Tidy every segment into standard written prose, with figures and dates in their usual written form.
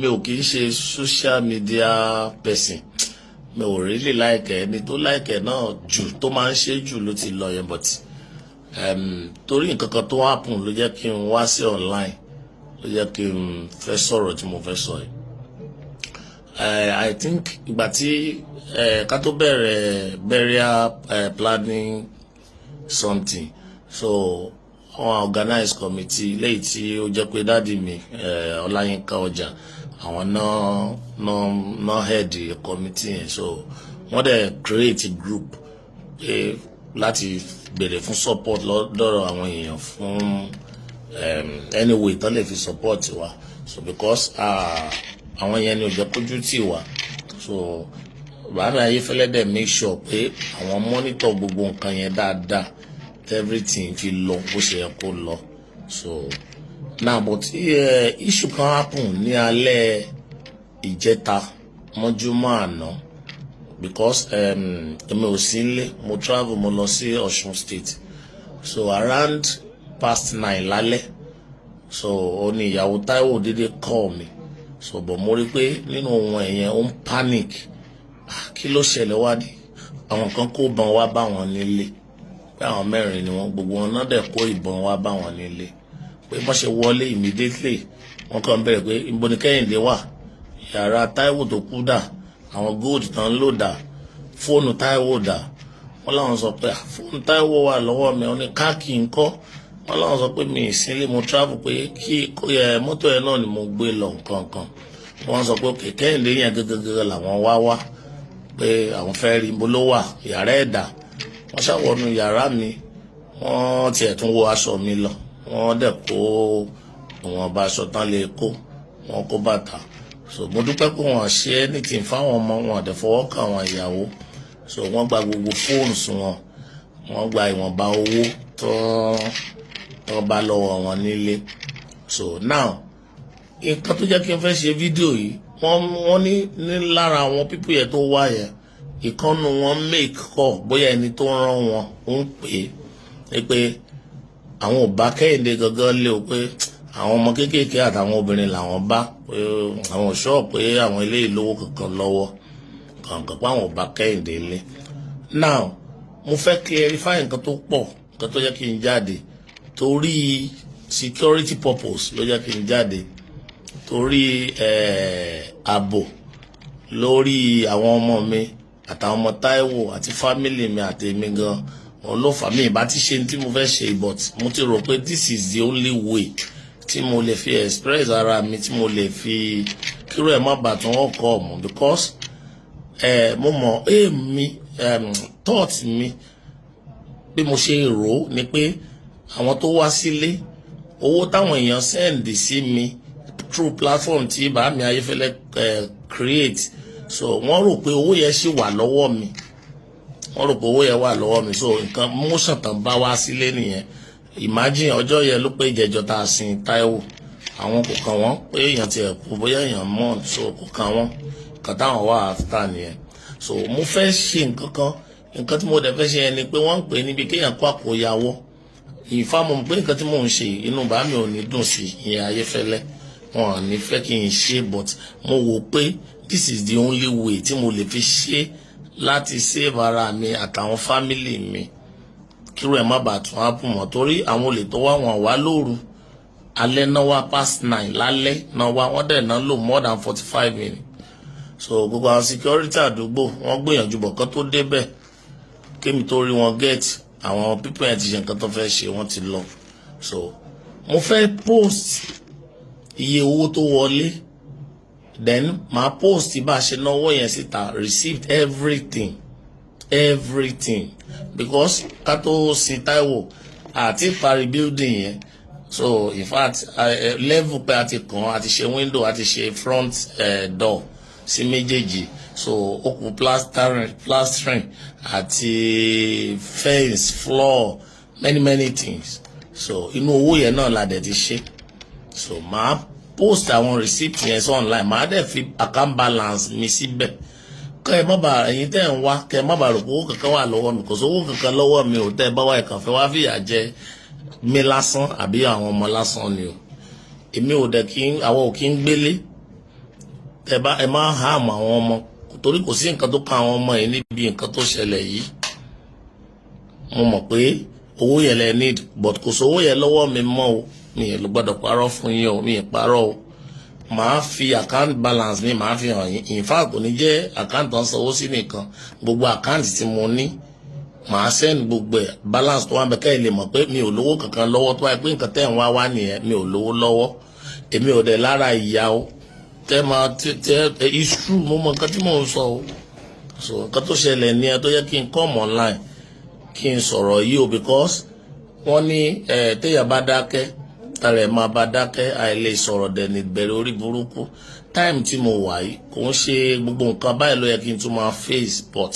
mi ò kì í ṣe social media person. Mi ò really like ẹni tó like náà jù tó máa ń ṣe jù ló ti lọ yẹn, but torí nǹkan kan tó happen ló jẹ́ kí n wá sí online, ló jẹ́ kí n fẹ́ sọ̀rọ̀ tí mo fẹ́ sọ yìí. I think ìgbà tí ká tó bẹ̀rẹ̀ burial planning something, so on organize committee léyìí tí ó jẹ́ pé dáàdi mi Ọláyínká Ọjà àwọn náà head committee yẹn, so wọ́n dẹ̀ create a group láti béèrè fún support lọ́dọ̀ àwọn èèyàn fún anyway tán lè fi support wa, so because àwọn yẹn ni ò jẹ́ kójú tì wá, so bàbá Ayéfẹ́lẹ́ dẹ̀ make sure pé àwọn monitor gbogbo nǹkan yẹn dáadáa, everything fi lọ bó ṣe yẹ kó lọ. So now but issue kan happen ní alẹ́ ìjẹta mọ́júmọ́ àná, because èmi ò sí nílé, mo travel mo lọ sí Ọ̀ṣun state, so around past 9 lálẹ́, so ó ní ìyàwó Táíwò dédé call mi, so but mo rí pé nínú ohun ẹ̀yẹn ó ń panic. Kí ló ṣẹlẹ̀ wá ní àwọn kan kó ìbọn wá bá wọn nílé, pé àwọn mẹ́rin ni wọ́n, gbogbo wọn náà dẹ̀ kó ìbọn wá bá wọn nílé, pé wọ́n ṣe wọlé immediately wọ́n kàn bẹ̀rẹ̀ pé ibo ni Kẹ́hìndé wà, yàrá Táíwò tó kú dà, àwọn gold tán ló dà, fóònù Táíwò dà. Wọ́n láwọn sọ pé fóònù Táíwò wà lọ́wọ́ mi, wọ́n ní káàkì ńkọ́. Wọ́n láwọn sọ pé mi ìsínlé, mo travel pé kí mọ́tò ẹ̀ náà ni mo gbé lọ nǹkan. Wọ́n sọ pé Kẹ́hìndé yẹn gẹ́gẹ́ làwọn wá pé àwọn fẹ́ rí ibo ló wà, yàrá ẹ̀dà. Wọ́n ṣàwọnú yàrá mi, wọ́n tiẹ̀ tún wo aṣọ mi lọ, wọ́n dẹ̀ kó àwọn ọba aṣọ tán lè kó, wọ́n kó bàtà. So mo dúpẹ́ pé wọ́n ṣe anything fáwọn ọmọ wọn, àdẹ̀ fọwọ́ kàn àwọn ìyàwó. So wọ́n gba gbogbo phones wọn, wọ́n gba ìwọ̀nba owó tó bá lọ́wọ́ wọn nílé. So now nǹkan tó jẹ́ kí n fẹ́ ṣe fídíò yìí, wọ́n ní lára àwọn pípù yẹn tó wá yẹn, ìkànnù wọn make call, bóyá ẹni tó rán wọn ó ń pè é pé àwọn ò bá Kẹ́hìndé gangan lé o, pé àwọn ọmọ kéékèèké àtàwọn obìnrin làwọn bá, pé àwọn òṣọ́ pé àwọn ilé ìlówó kankan lọ́wọ́ kankan, pé àwọn ò bá Kẹ́hìndé lé. Now mo fẹ́ clarify nǹkan tó pọ̀, nǹkan tó jẹ́ kí n jáde torí security purpose ló jẹ́ kí n jáde, torí ààbò lórí àwọn ọmọ mi àtàwọn ọmọ Táíwò àti family mi àti èmi gan, òun ló fà mí ìbá ti ṣe tí mo fẹ́ ṣe, but mo ti rò pé this is the only way tí mo lè fi express ara mi, tí mo lè fi kíró ẹ̀ má bà tún ọkọ̀ ọ̀mù, because mo mọ̀ èmi thought mi bí mo ṣe rò ni pé àwọn tó wá sílé, owó táwọn èèyàn send sí mi through platform tí bàbá Ayéfẹ́lẹ́ create, so wọ́n rò pé owó yẹn ṣì wà lọ́wọ́ mi, so nǹkan motion tán bá wá sílé nìyẹn. Imagine ọjọ́ yẹn ló pé ìjẹjọ tá a sin Táíwò, àwọn kò kàn wọ́n pé èèyàn ti ẹ̀kú bóyá èèyàn mọ̀, so kò kàn wọ́n, nǹkan táwọn wà after nìyẹn. So mo fẹ́ ṣe nǹkan tí mo dẹ̀ fẹ́ ṣe yẹn ni pé wọ́n ń pè níbi kéèyàn kó àkóyawọ́. Ìfàmù pé nǹkan tí mò ń ṣe inú bàbá mi ò ní dùn sí, ìyẹn Ayéfẹ́lẹ́ wọn ò ní fẹ́ kí n ṣe, but mo wò pé this is the only way tí mo lè fi ṣe láti save ara mi àtàwọn family mi, kíró ẹ̀ má bàa tún happen mọ́, torí àwọn olè tó wá lóru, alẹ́ náà wá past 9 lálẹ́ náà wá, wọ́n dẹ̀ náà lò more than 45 minutes. So gbogbo àwọn security àdúgbò wọ́n gbìyànjú bọ̀ kán tó débẹ̀, kémi tó rí wọn get, àwọn people yẹn ti ṣe nǹkan tó fẹ́ ṣe, wọ́n ti lọ. So mo fẹ́ post iye owó tó wọlé, then màá post bá a ṣe náwó yẹn síta, received everything, because ká tó sin Táíwò àti parí building yẹn, so in fact level pé a ti kàn, a ti ṣe window, a ti ṣe front door sí méjèèjì, so ó kù plastering àti fence, floor, many things. So inú owó yẹn náà la dẹ̀ ti ṣe. So màá post àwọn receipt yẹn sí online, màá dẹ̀ fi account balance mi síbẹ̀, kẹ́ ẹ má bà ẹ̀yin tẹ́ ń wá, kẹ́ ẹ má bà rò pé owó kankan wà lọ́wọ́ mi, kò sí owó kankan lọ́wọ́ mi ò, tẹ́ ẹ bá wá ẹ̀kan fẹ́ wá fìyà jẹ mi lásán àbí àwọn ọmọ lásán ni o. Èmi ò dẹ̀ àwọn ò kí ń gbélé, ẹ má harm àwọn ọmọ torí kò sí nǹkan tó kan àwọn ọmọ yìí níbi nǹkan tó ṣẹlẹ̀ yìí. Mo mọ̀ pé owó yẹn lẹ need but kò sówó yẹn lọ́wọ́ mi mọ́ o, mi ò gbọ́dọ̀ parọ́ fún yín o, mi ì parọ́ o. Màá fi account balance mi màá fi hàn yín, in fact kò ní jẹ́ account tó ń sanwó sí nìkan, gbogbo account tí mo ní màá send gbogbo ẹ̀ balance tó wà bẹ́ẹ̀ kẹ́ ẹ lè mọ̀ pé mi ò lówó kankan lọ́wọ́, tó wáyé pé nǹkan tẹ́ ń wá wá nìyẹn, mi ò lówó lọ́wọ́, èmi ò dẹ̀ lára ìyá o. Tẹ́ máa it's true, mo mọ nǹkan tí mò ń sọ o. So nǹkan tó ṣẹlẹ̀ ní ẹ tó yẹ kí n come online kí n sọ̀rọ̀ yìí o, because wọ́n ní téèyàn bá dákẹ́ tààrẹ máa bá dákẹ́, àìlè sọ̀rọ̀ dẹ̀ ní bẹ̀rẹ̀ orí burúkú. Time tí mo wà yìí kò ń ṣe gbogbo nǹkan báyìí ló yẹ kí n tún máa face, but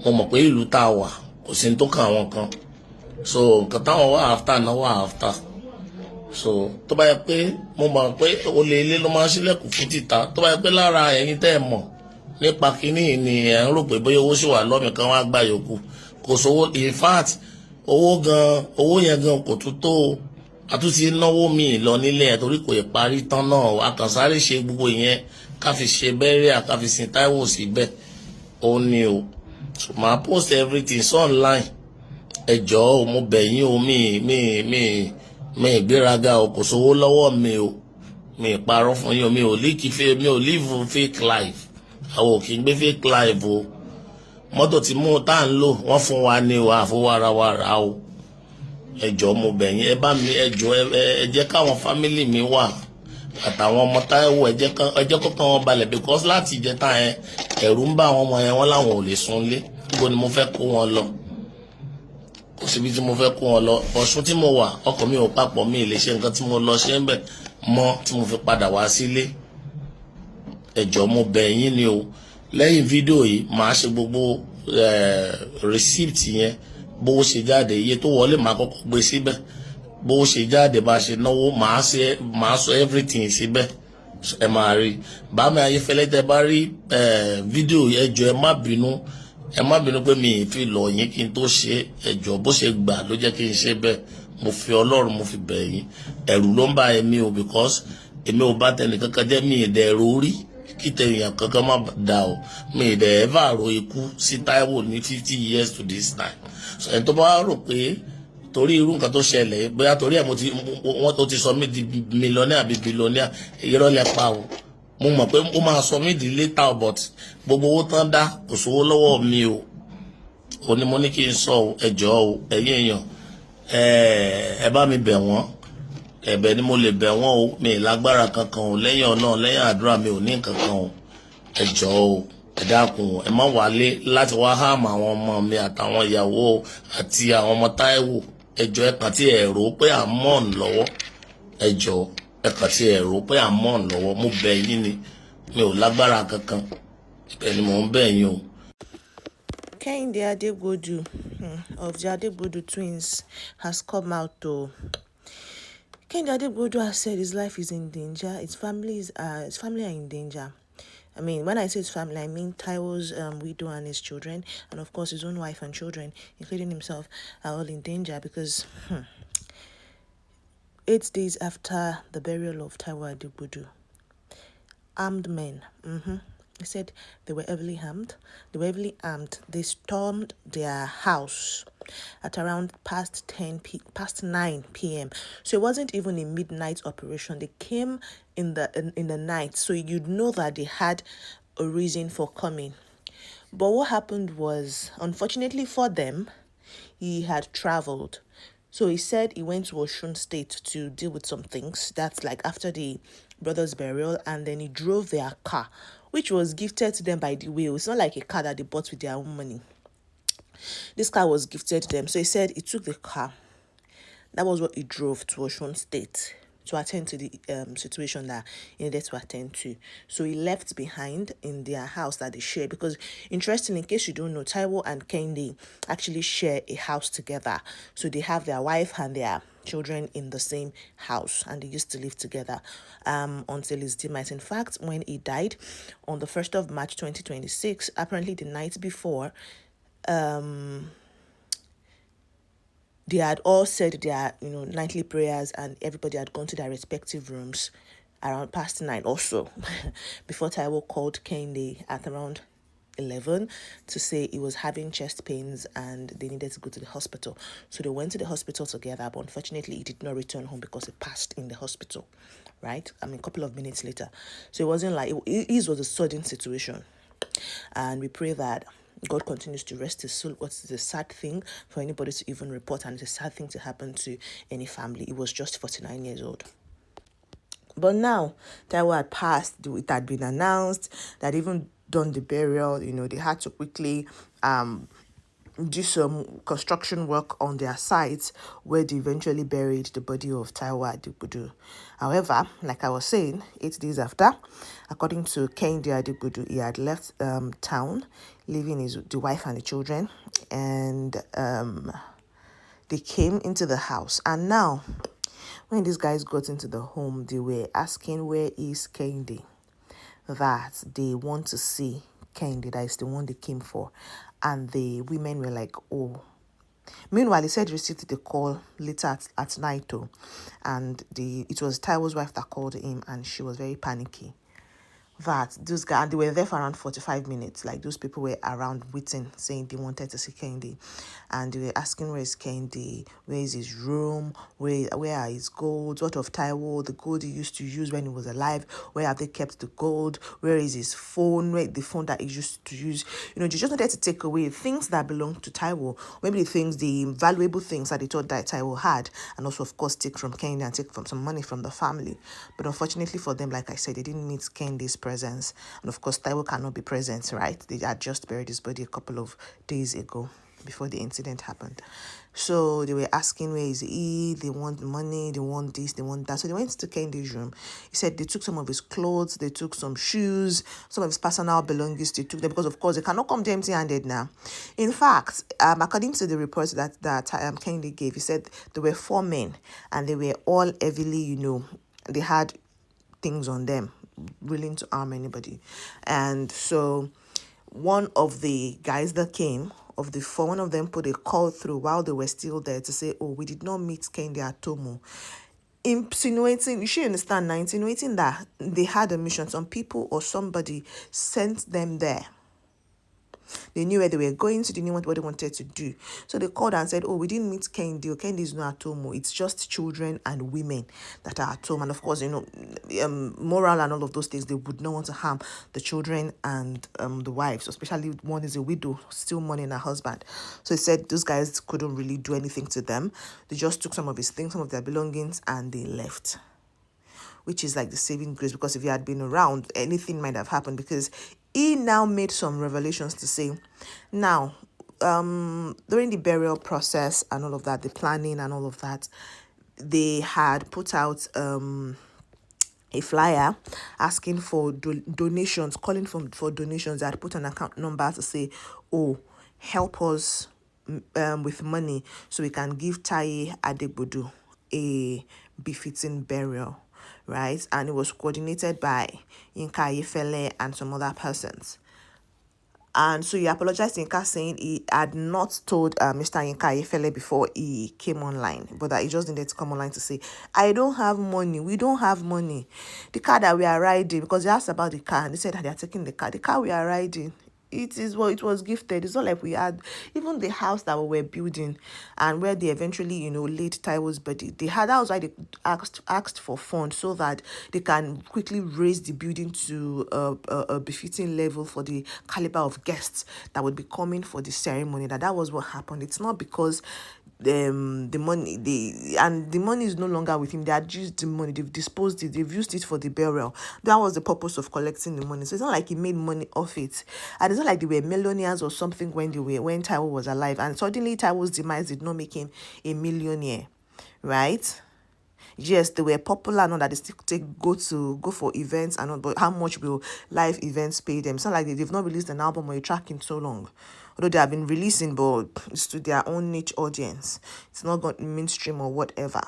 mo mọ̀ pé ìlú tá a wà kò sí ní tó kàn àwọn kan, so nǹkan táwọn wà after náà wà after. So tó bá yẹ pé mo mọ̀ pé olè ilé ló máa ń ṣílẹ̀kùn fún títà, tó bá yẹ pé lára ẹ̀yin tẹ́ ẹ mọ̀ nípa kínní ni ẹ̀ ń rò pé bóyá owó sì wà lọ́mì kan wá gbà yòókù, kò sówó. In fact owó yẹn gan kò tún tó o, a tún ti náwó mi lọ nílé ẹ̀ torí kò yẹ parí tán náà, a kàn sáré ṣe gbogbo ìyẹn ká fi ṣe bẹ́rẹ̀ ká fi sin Táíwò síbẹ̀ ó ní o. So màá post everything so online, ẹ jọ̀ọ́ o, mo bẹ̀ yín o, mi ìgbéraga o, kò sówó lọ́wọ́ mi o, mi ìparọ́ fún yín o, mi ò live fake life, àwọn ò kì í gbé fake life o. Mọ́tò tí mú tá à ń lò wọ́n fún wa ní o, àfọwọ́ra o. Ẹ jọ̀ọ́ mo bẹ̀ yín, ẹ bá mi, ẹ jọ̀ọ́ ẹ jẹ́ káwọn family mi wà àtàwọn ọmọ Táíwò, ẹ jẹ́ kọ́kàn wọn balẹ̀, because láti ìjẹta yẹn ẹ̀rù ń bá àwọn ọmọ yẹn, wọ́n láwọn ò lè sunlé. Níbo ni mo fẹ́ kó wọn lọ? Kò síbi tí mo fẹ́ kó wọn lọ. Ọ̀ṣun tí mo wà ọkàn mi ò papọ̀, mi ì lè ṣe nǹkan tí mo lọ ṣe ń bẹ̀ mọ́ tí mo fi padà wá sílé. Ẹ jọ̀ọ́ mo bẹ̀ yín ni o. Lẹ́yìn fídíò yìí màá ṣe gbogbo receipt yẹn, bó ṣe jáde, iye tó wọlé màá kọ́kọ́ gbé síbẹ̀, bó ṣe jáde bá ṣe náwó màá sọ everything síbẹ̀, ẹ máa rí. Bámi Ayéfẹ́lẹ́ tẹ́ bá rí fídíò ẹ jọ̀ọ́ ẹ má bínú pé mi ì fi lọ yín kí n tó ṣe, ẹ jọ̀ọ́ bó ṣe gbà ló jẹ́ kí n ṣe bẹ́ẹ̀. Mo fi Ọlọ́run mo fi bẹ̀ yín, ẹ̀rù ló ń bá èmi o, because èmi ò bá tẹnì kankan jẹ́, mi ì dẹ̀ rórí kí tẹ̀yìn kankan má da o, mi ì dẹ̀ ever ro ikú sí Táíwò ní 50 years to this time. So ẹni tó bá rò pé torí irú nǹkan tó ṣẹlẹ̀ bóyá torí ẹ̀ wọ́n tó ti sọ mí di millionaire àbí billionaire, irọ́ lẹ pa o. Mo mọ̀ pé ó máa sọ mí di later, but gbogbo owó tán dá kò sówó lọ́wọ́ mi o. O ní mo ní kí n sọ o, ẹ jọ̀ọ́ o, ẹ̀yin èèyàn ẹ bá mi bẹ̀ wọ́n, ẹ̀bẹ̀ ni mo lè bẹ̀ wọ́n o, mi ì lágbára kankan o, lẹ́yìn ọ̀nà lẹ́yìn àdúrà mi ò ní kankan o. Ẹ jọ̀ọ́ o, ẹ dákun ẹ má wálé láti wá háàmù àwọn ọmọ mi àtàwọn ìyàwó àti àwọn ọmọ Táíwò. Ẹ jọ̀ọ́ ẹ kàn tí ẹ rò pé à ń mọ̀ lọ́wọ́, ẹ jọ̀ọ́ ẹ kàn tí ẹ rò pé à ń mọ̀ lọ́wọ́, mo bẹ̀ yín ni, mi ò lágbára kankan, ibẹ̀ ni mò ń bẹ̀ yín o. Kehinde Adegbodu of the Adegbodu twins has come out to Kehinde Adegbodu has said his life is in danger, his family are in danger. I mean, when I say his family, I mean Taiwo's widow and his children, and of course his own wife and children, including himself, are all in danger because 8 days after the burial of Taiwo Adegbodu, armed men, they said they were heavily armed. They stormed their house at around past 9 p.m. So it wasn't even a midnight operation. They came in the night, so you'd know that they had a reason for coming. But what happened was, unfortunately for them, he had traveled. So he said he went to Osun State to deal with some things. That's like after the brother's burial, and then he drove their car, which was gifted to them by the way. It's not like a car that they bought with their own money. This car was gifted to them. So he said he took the car. That was what he drove to Osun State to attend to the situation that he needed to attend to. So he left behind in their house that they share. Because interestingly, in case you don't know, Taiwo and Kehinde actually share a house together. So they have their wife and their children in the same house, and they used to live together until his demise. In fact, when he died on the 1st of March 2026, apparently the night before, they had all said their nightly prayers, and everybody had gone to their respective rooms around past 9 or so before Taiwo called Kehinde at around 11 to say he was having chest pains and they needed to go to the hospital. So they went to the hospital together, but unfortunately he did not return home because he passed in the hospital, right? I mean, a couple of minutes later. So it wasn't like, it was a sudden situation. And we pray that God continues to rest his soul. What's the sad thing for anybody to even report, and it's a sad thing to happen to any family. It was just 49 years old. But now, Taiwo had passed, it had been announced, that even done the burial, they had to quickly do some construction work on their site where they eventually buried the body of Taiwo Adegbodu. However, like I was saying, 8 days after, according to Kehinde Adegbodu, he had left town, leaving the wife and the children, and they came into the house. And now, when these guys got into the home, they were asking, where is Kehinde? That they want to see Kehinde, that is the one they came for. And the women were like, oh. Meanwhile, he said he received the call later at night, too. And it was Taiwo's wife that called him, and she was very panicky. That those guys, they were there for around 45 minutes. Like, those people were around waiting, saying they wanted to see Kehinde. And they were asking, where is Kehinde? Where is his room? Where are his golds? What of Taiwo? The gold he used to use when he was alive? Where have they kept the gold? Where is his phone? Where the phone that he used to use? They just wanted to take away things that belong to Taiwo. Maybe the valuable things that they thought that Taiwo had. And also, of course, take from Kehinde and take some money from the family. But unfortunately for them, like I said, they didn't meet Kehinde's presence. And of course, Taiwo cannot be present, right? They had just buried his body a couple of days ago before the incident happened. So they were asking, where is he? They want money, they want this, they want that. So they went to Kehinde's room. He said they took some of his clothes, they took some shoes, some of his personal belongings, they took them because, of course, they cannot come empty-handed now. In fact, according to the reports that Kehinde gave, he said there were 4 men and they were all heavily, they had things on them, willing to harm anybody. And so one of the guys that came, of the 4, one of them put a call through while they were still there to say, oh, we did not meet Kehinde at Tomo. Insinuating, you should understand now, insinuating that they had a mission. Some people or somebody sent them there. They knew where they were going to, they knew what they wanted to do. So they called and said, oh, we didn't meet Kehinde. Kehinde is not at home. It's just children and women that are at home. And of course, moral and all of those things, they would not want to harm the children and the wives, especially one is a widow, still mourning her husband. So he said those guys couldn't really do anything to them. They just took some of his things, some of their belongings, and they left. Which is like the saving grace, because if he had been around, anything might have happened, because he now made some revelations to say, now, during the burial process and all of that, the planning and all of that, they had put out a flyer asking for donations, calling for donations. They had put an account number to say, oh, help us with money so we can give Taye Adegbodu a befitting burial. Right, and it was coordinated by Yinka Ayefele and some other persons. And so he apologized to Yinka, saying he had not told Mr. Yinka Ayefele before he came online, but that he just needed to come online to say, I don't have money, we don't have money. The car that we are riding, because they asked about the car, and they said that they are taking the car we are riding, it was gifted. It's not like we had even the house that we were building and where they eventually laid Taiwo's body. That was why they asked for funds, so that they can quickly raise the building to a befitting level for the caliber of guests that would be coming for the ceremony. That was what happened. It's not because the money is no longer with him. They had used the money, they've disposed it, they've used it for the burial. That was the purpose of collecting the money. So it's not like he made money off it, and it's not like they were millionaires or something when Taiwo was alive, and suddenly Taiwo's demise did not make him a millionaire, right? Yes, they were popular, not that they still go for events and all, but how much will live events pay them? It's not like they've not released an album or a track in so long. Although they have been releasing, but it's to their own niche audience. It's not got mainstream or whatever.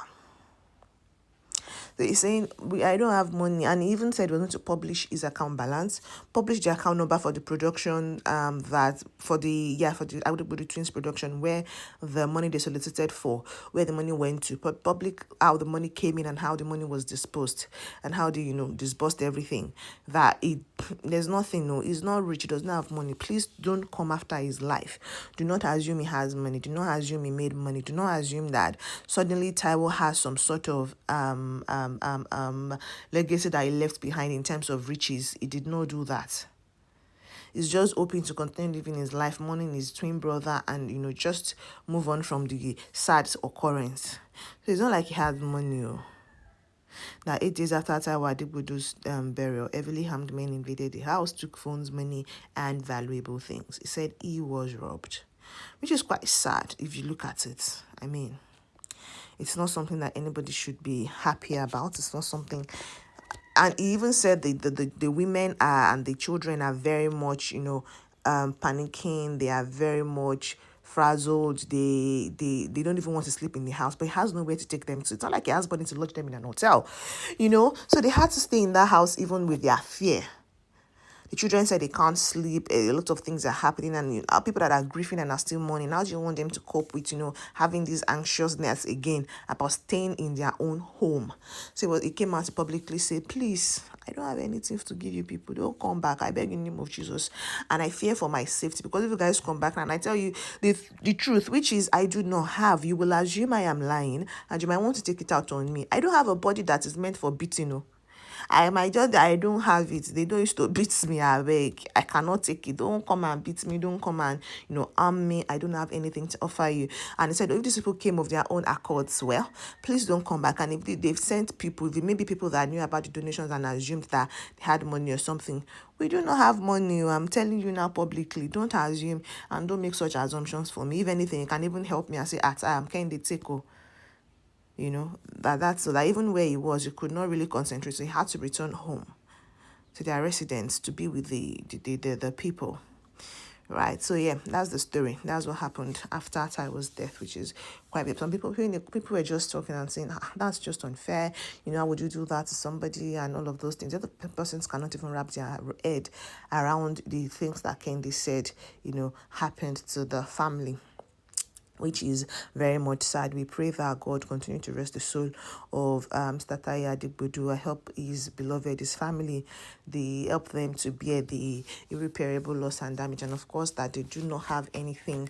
So he's saying, I don't have money. And he even said we're going to publish his account balance, publish the account number for the production, for the Adegbodu twins production, where the money they solicited for, where the money went to, public how the money came in and how the money was disposed, and how they, disbursed everything. That there's nothing, no, he's not rich, he does not have money. Please don't come after his life. Do not assume he has money. Do not assume he made money. Do not assume that suddenly Taiwo has some sort of legacy that he left behind in terms of riches. He did not do that. He's just hoping to continue living his life, mourning his twin brother, and just move on from the sad occurrence. So it's not like he had money. Now, 8 days after Taiwo Adegbodu's burial, heavily armed men invaded the house, took phones, money, and valuable things. He said he was robbed, which is quite sad if you look at it. I mean, it's not something that anybody should be happy about. It's not something. And he even said the women and the children are very much, panicking. They are very much frazzled. They don't even want to sleep in the house, but he has nowhere to take them to. It's not like he has money to lodge them in an hotel, So they had to stay in that house even with their fear. The children said they can't sleep. A lot of things are happening, and people that are grieving and are still mourning. How do you want them to cope with, having this anxiousness again about staying in their own home? So he came out to publicly say, please, I don't have anything to give you people. Don't come back. I beg in the name of Jesus. And I fear for my safety, because if you guys come back and I tell you the truth, which is I do not have, you will assume I am lying, and you might want to take it out on me. I don't have a body that is meant for beating, I don't have it. They don't used to beat me awake. I cannot take it. Don't come and beat me. Don't come and, harm me. I don't have anything to offer you. And he said, if these people came of their own accords, well, please don't come back. And if they've sent people, if maybe people that knew about the donations and assumed that they had money or something, we do not have money. I'm telling you now publicly. Don't assume and don't make such assumptions for me. If anything, you can even help me and say, I am Kehinde Teko. That's so that even where he was, he could not really concentrate. So he had to return home to their residence to be with the people. Right. So yeah, that's the story. That's what happened after Taiwo's death, which is quite big. Some people were just talking and saying, that's just unfair. How would you do that to somebody and all of those things? The other persons cannot even wrap their head around the things that Kehinde said, happened to the family, which is very much sad. We pray that God continue to rest the soul of Mr. Taye Adegbodu, help his beloved, his family, help them to bear the irreparable loss and damage, and of course that they do not have anything,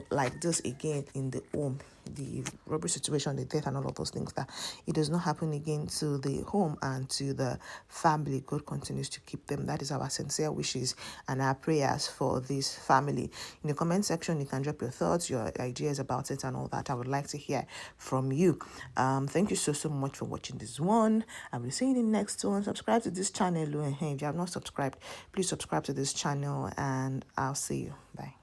like this again in the home. The robbery situation, the death, and all of those things, that it does not happen again to the home and to the family. God continues to keep them. That is our sincere wishes and our prayers for this family. In the comment section, you can drop your thoughts, your ideas about it, and all that. I would like to hear from you. Thank you so much for watching this one. I will see you in the next one. Subscribe to this channel. If you have not subscribed, please subscribe to this channel, and I'll see you. Bye.